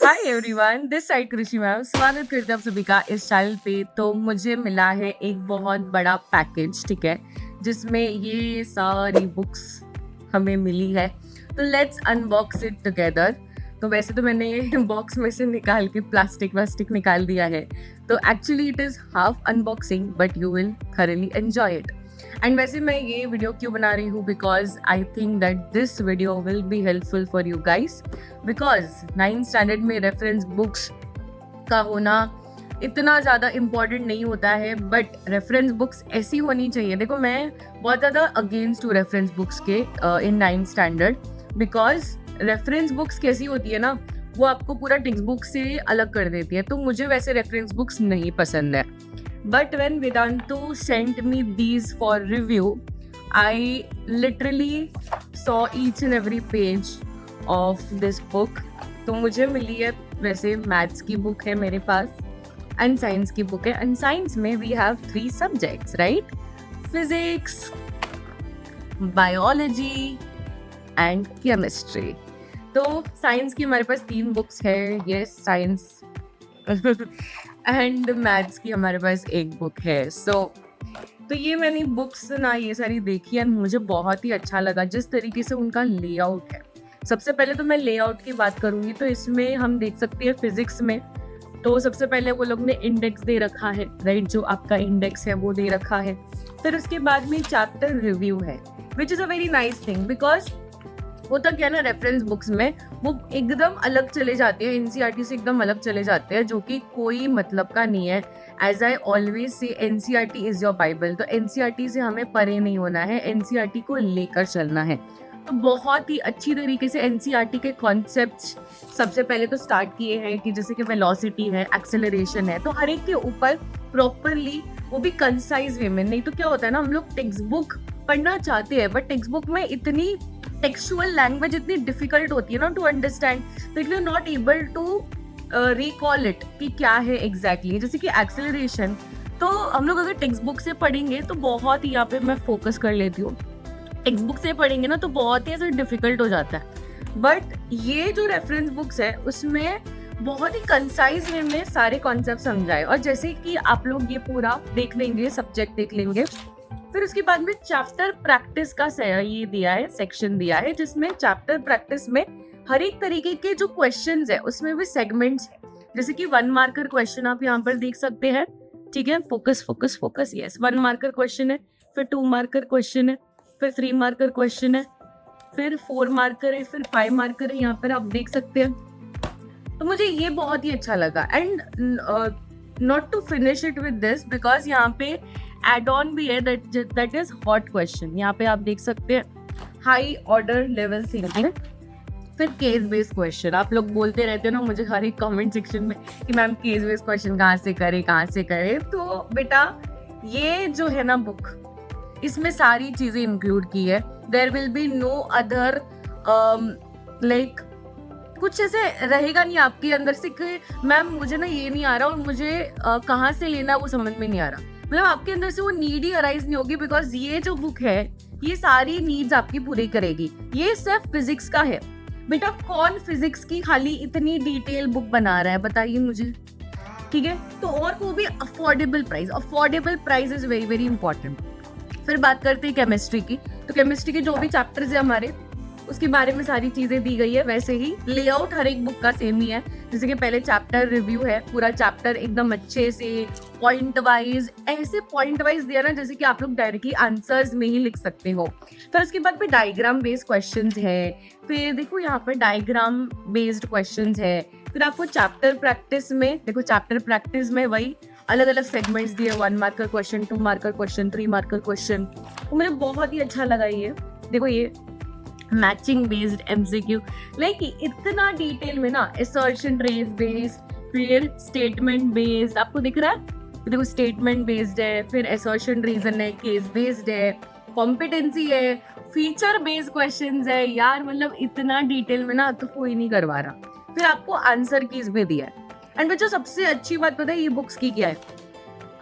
Hi everyone, this side कृषि ma'am स्वागत करते हैं आप सभी का इस चैनल पे। तो मुझे मिला है एक बहुत बड़ा पैकेज, ठीक है, जिसमें ये सारी बुक्स हमें मिली है। तो लेट्स अनबॉक्स इट टुगेदर। तो वैसे तो मैंने बॉक्स में से निकाल के प्लास्टिक निकाल दिया है। तो actually it is half unboxing but you will thoroughly enjoy it. And वैसे मैं ये वीडियो क्यों बना रही हूँ, because I think that this video will be helpful for you guys. Because 9th standard में रेफरेंस बुक्स का होना इतना ज़्यादा इम्पॉर्टेंट नहीं होता है, बट रेफरेंस बुक्स ऐसी होनी चाहिए। देखो, मैं बहुत ज़्यादा अगेंस्ट हूँ रेफरेंस बुक्स के इन 9th standard. Because reference books कैसी होती है ना, वो आपको पूरा टेक्स्ट बुक से अलग कर देती है। तो मुझे वैसे रेफरेंस बुक्स नहीं पसंद है। But when Vedantu sent me these for review, I literally saw each and every page of this book. तो मुझे मिली है, वैसे मैथ्स की बुक है मेरे पास एंड साइंस की बुक है। एंड साइंस में we have 3 subjects, right? Physics, biology and chemistry. तो साइंस की हमारे पास 3 बुक्स है, यस साइंस एंड मैथ्स की हमारे पास एक बुक है। तो ये मैंने बुक्स ना ये सारी देखी एंड मुझे बहुत ही अच्छा लगा जिस तरीके से उनका लेआउट है। सबसे पहले तो मैं लेआउट की बात करूँगी, तो इसमें हम देख सकते हैं फिजिक्स में तो सबसे पहले वो लोग ने इंडेक्स दे रखा है, राइट? जो आपका इंडेक्स है वो दे रखा है। फिर उसके बाद में चैप्टर रिव्यू है, which is a very nice thing. Because होता क्या ना, रेफरेंस बुक्स में वो एकदम अलग चले जाते हैं, एनसीईआरटी से एकदम अलग चले जाते हैं, जो कि कोई मतलब का नहीं है। As I always say NCERT is your bible. तो एनसीईआरटी से हमें परे नहीं होना है, एनसीईआरटी को लेकर चलना है। तो बहुत ही अच्छी तरीके से एनसीईआरटी के कॉन्सेप्ट्स सबसे पहले तो स्टार्ट किए हैं कि जैसे कि वेलोसिटी है, एक्सेलरेशन है, तो हर एक के ऊपर प्रॉपरली, वो भी कंसाइज वे में। नहीं तो क्या होता है ना, हम लोग टेक्स्ट बुक पढ़ना चाहते हैं बट टेक्स्ट बुक में इतनी टेक्सचुअल लैंग्वेज इतनी डिफिकल्ट होती है ना to understand, that we are not able to recall it कि क्या है एग्जैक्टली। जैसे कि एक्सेलरेशन, तो हम लोग अगर टेक्स्ट बुक से पढ़ेंगे तो बहुत ही, यहाँ पे मैं फोकस कर लेती हूँ, टेक्स्ट बुक से पढ़ेंगे ना तो बहुत ही ऐसा डिफिकल्ट हो जाता है। बट ये जो रेफरेंस बुक्स है उसमें बहुत ही कंसाइज वे में सारे कॉन्सेप्ट समझाए। और जैसे कि आप लोग ये पूरा देख लेंगे, सब्जेक्ट देख लेंगे, फिर उसके बाद में चैप्टर प्रैक्टिस का ये दिया है, सेक्शन दिया है, जिसमें चैप्टर प्रैक्टिस में हर एक तरीके के जो क्वेश्चंस है उसमें भी सेगमेंट्स है। जैसे कि 1 मार्कर क्वेश्चन आप यहाँ पर देख सकते हैं, ठीक है? Focus focus focus, yes. 1 marker question है, फिर 2 मार्कर क्वेश्चन है, फिर 3 मार्कर क्वेश्चन है, फिर 4 मार्कर है, फिर 5 मार्कर है, यहाँ पर आप देख सकते हैं। तो मुझे ये बहुत ही अच्छा लगा। And not to finish it with this, because यहाँ पे एड ऑन भी है, दैट इज हॉट क्वेश्चन। यहाँ पे आप देख सकते हैं हाई ऑर्डर लेवल थिंकिंग, फिर केस बेस्ड क्वेश्चन। आप लोग बोलते रहते हो ना मुझे हर एक कमेंट सेक्शन में कि मैम केस बेस्ड क्वेश्चन कहाँ से करे। तो बेटा ये जो है ना बुक, इसमें सारी चीजें इंक्लूड की है। There will be no other like कुछ ऐसे रहेगा नहीं आपके अंदर से कि मैम मुझे ना ये नहीं आ रहा और मुझे कहाँ से लेना वो समझ में नहीं आ रहा। मतलब आपके अंदर से वो नीड ही अराइज नहीं होगी, बिकॉज ये जो बुक है ये सारी नीड्स आपकी पूरी करेगी। ये सिर्फ फिजिक्स का है बेटा। कौन फिजिक्स की खाली इतनी डिटेल बुक बना रहा है, बताइए मुझे, ठीक है? तो और वो भी affordable price. Affordable price is very very important. फिर बात करते हैं केमिस्ट्री की। तो केमिस्ट्री के जो भी चैप्टर्स है हमारे, उसके बारे में सारी चीजें दी गई है। वैसे ही लेआउट हर एक बुक का सेम ही है। जैसे कि पहले चैप्टर रिव्यू है, पूरा चैप्टर एकदम अच्छे से पॉइंट वाइज, ऐसे पॉइंट वाइज दिया ना जैसे कि आप लोग डायरेक्टली आंसर्स में ही लिख सकते हो। फिर उसके बाद में डायग्राम बेस्ड क्वेश्चंस है। फिर देखो यहाँ पर डायग्राम बेस्ड क्वेश्चंस है। फिर आपको चैप्टर प्रैक्टिस में, देखो चैप्टर प्रैक्टिस में वही अलग अलग सेगमेंट्स दिए, 1 marker question, 2 marker question, 3 marker question. तो मुझे बहुत ही अच्छा लगा ये। देखो ये मैचिंग बेस्ड एमसीक्यू, लाइक इतना डिटेल में ना, असर्शन रेस बेस्ड, फिर स्टेटमेंट बेस्ड, आपको दिख रहा है? देखो स्टेटमेंट बेस्ड है, फिर असर्शन रीजन है, केस बेस्ड है, कॉम्पिटेंसी है, फीचर बेस्ड क्वेश्चंस है। यार मतलब इतना डिटेल में ना तो कोई नहीं करवा रहा। फिर आपको आंसर कीज भी दिया है। एंड जो सबसे अच्छी बात पता है ये बुक्स की क्या है,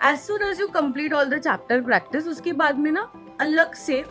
as soon as you complete all the chapter practice, उसके बाद में ना अलग से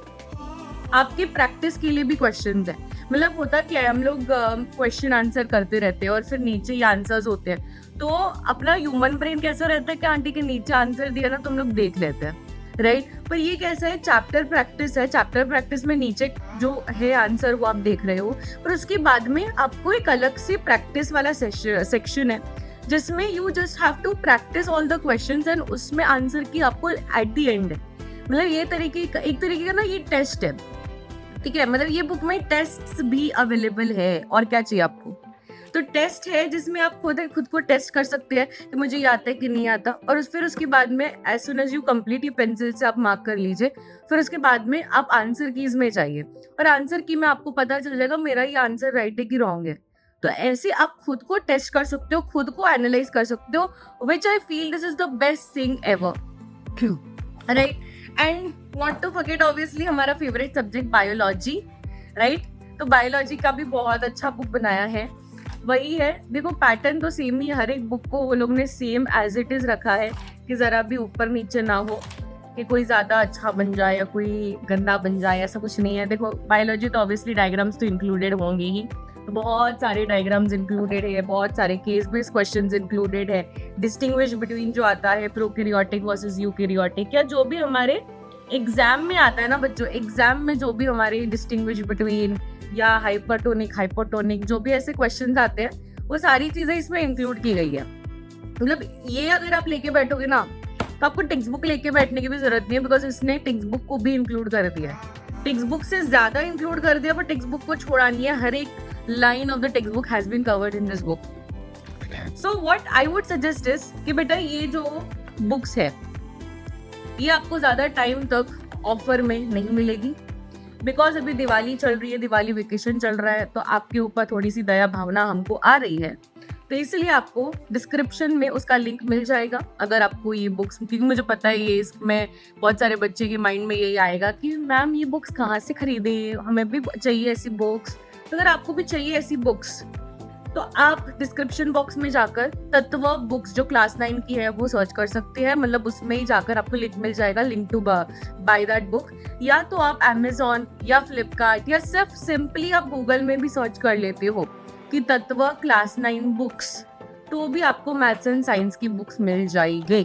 आपके प्रैक्टिस के लिए भी क्वेश्चंस है। मतलब होता क्या है, हम लोग क्वेश्चन आंसर करते रहते हैं और फिर नीचे ही आंसर्स होते हैं, तो अपना ह्यूमन ब्रेन कैसा रहता है कि आंटी के नीचे आंसर दिया ना तो हम लोग देख लेते हैं, राइट। पर ये कैसा है, चैप्टर प्रैक्टिस है। चैप्टर प्रैक्टिस में नीचे जो है आंसर वो आप देख रहे हो, पर उसके बाद में आपको एक अलग से प्रैक्टिस वाला सेक्शन है जिसमें you just have to practice all the questions and उसमें आंसर की आपको एट द एंड है। मतलब ये एक तरीके का ना ये टेस्ट है, ठीक है। मतलब ये बुक में टेस्ट भी अवेलेबल है, और क्या चाहिए आपको। तो टेस्ट है जिसमें आप खुद को टेस्ट कर सकते हैं कि मुझे ये आता है कि नहीं आता, और फिर उसके बाद में as soon as you complete ये पेंसिल से आप मार्क कर लीजिए। फिर उसके बाद में आप आंसर कीज में चाहिए, और आंसर की में आपको पता चल जाएगा मेरा ये आंसर राइट है कि रॉन्ग है। तो ऐसे आप खुद को टेस्ट कर सकते हो, खुद को एनालाइज कर सकते हो, which I feel this is the best thing ever, right. And not to forget obviously हमारा फेवरेट सब्जेक्ट बायोलॉजी, राइट। तो बायोलॉजी का भी बहुत अच्छा बुक बनाया है। वही है, देखो पैटर्न तो सेम ही, हर एक बुक को वो लोग ने सेम एज इट इज रखा है कि जरा भी ऊपर नीचे ना हो कि कोई ज्यादा अच्छा बन जाए या कोई गंदा बन जाए, ऐसा कुछ नहीं है। देखो बायोलॉजी तो ऑब्वियसली डायग्राम्स तो इंक्लूडेड होंगे ही, तो बहुत सारे डायग्राम्स इंक्लूडेड है, बहुत सारे केस बेस्ड क्वेश्चंस इंक्लूडेड है, डिस्टिंग्विश बिटवीन जो आता है प्रोकैरियोटिक वर्सेस यूकैरियोटिक, या जो भी हमारे एग्जाम में आता है ना बच्चों, एग्जाम में जो भी हमारे डिस्टिंग्विश बिटवीन या हाइपरटोनिक हाइपोटोनिक जो भी ऐसे क्वेश्चंस आते हैं, वो सारी चीजें इसमें इंक्लूड की गई है। मतलब ये अगर आप लेके बैठोगे ना तो आपको टेक्स्ट बुक लेके बैठने की भी जरूरत नहीं है, बिकॉज इसने टेक्स्ट बुक को भी इंक्लूड कर दिया है, टेक्स्ट बुक से ज्यादा इंक्लूड कर दिया, पर टेक्स्ट बुक को छोड़ा नहीं है। हर एक line of the text book has been covered in this book. So what I would suggest is कि बेटा ये जो बुक्स है ये आपको ज्यादा टाइम तक ऑफर में नहीं मिलेगी, बिकॉज अभी दिवाली चल रही है, दिवाली वेकेशन चल रहा है, तो आपके ऊपर थोड़ी सी दया भावना हमको आ रही है, तो इसलिए आपको डिस्क्रिप्शन में उसका लिंक मिल जाएगा। अगर आपको ये बुक्स, क्योंकि मुझे पता है ये इसमें बहुत सारे बच्चे के माइंड में यही आएगा कि मैम ये बुक्स कहाँ से खरीदे, हमें भी चाहिए ऐसी बुक्स। तो अगर आपको भी चाहिए ऐसी बुक्स तो आप डिस्क्रिप्शन बॉक्स में जाकर तत्व बुक्स जो क्लास 9 की है वो सर्च कर सकते हैं। मतलब उसमें ही जाकर आपको लिंक मिल जाएगा, link to buy that book. या तो आप Amazon या फ्लिपकार्ट या सिर्फ सिंपली आप गूगल में भी सर्च कर लेते हो कि तत्व क्लास 9 बुक्स, तो भी आपको मैथ्स एंड साइंस की बुक्स मिल जाएगी।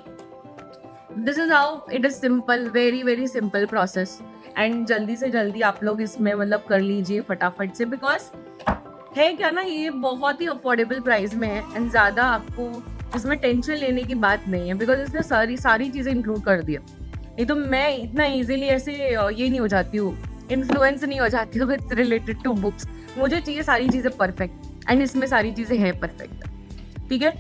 This is how it is simple, very very simple process. And जल्दी से जल्दी आप लोग इसमें मतलब कर लीजिए फटाफट से, बिकॉज है क्या ना, ये बहुत ही अफोर्डेबल प्राइस में है एंड ज़्यादा आपको इसमें टेंशन लेने की बात नहीं है, बिकॉज इसने सारी चीज़ें इंक्लूड कर दी है। नहीं तो मैं इतना इजीली ऐसे ये नहीं हो जाती हूँ, इन्फ्लुएंस नहीं हो जाती हूँ विद रिलेटेड टू बुक्स। मुझे चाहिए सारी चीज़ें परफेक्ट, एंड इसमें सारी चीज़ें हैं परफेक्ट, ठीक है।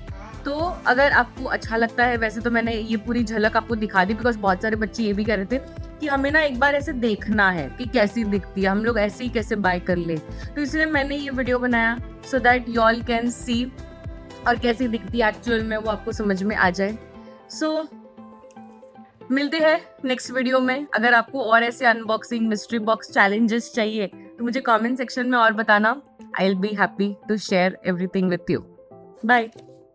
तो अगर आपको अच्छा लगता है, वैसे तो मैंने ये पूरी झलक आपको दिखा दी, बिकॉज बहुत सारे बच्चे ये भी कह रहे थे कि हमें ना एक बार ऐसे देखना है कि कैसी दिखती है, हम लोग ऐसे ही कैसे बाय कर ले, तो इसलिए मैंने ये वीडियो बनाया so that you all can see और कैसी दिखती है एक्चुअल में, वो आपको समझ में आ जाए। सो मिलते हैं नेक्स्ट वीडियो में। अगर आपको और ऐसे अनबॉक्सिंग मिस्ट्री बॉक्स चैलेंजेस चाहिए तो मुझे कमेंट सेक्शन में और बताना, I will be happy to share everything with you. Bye.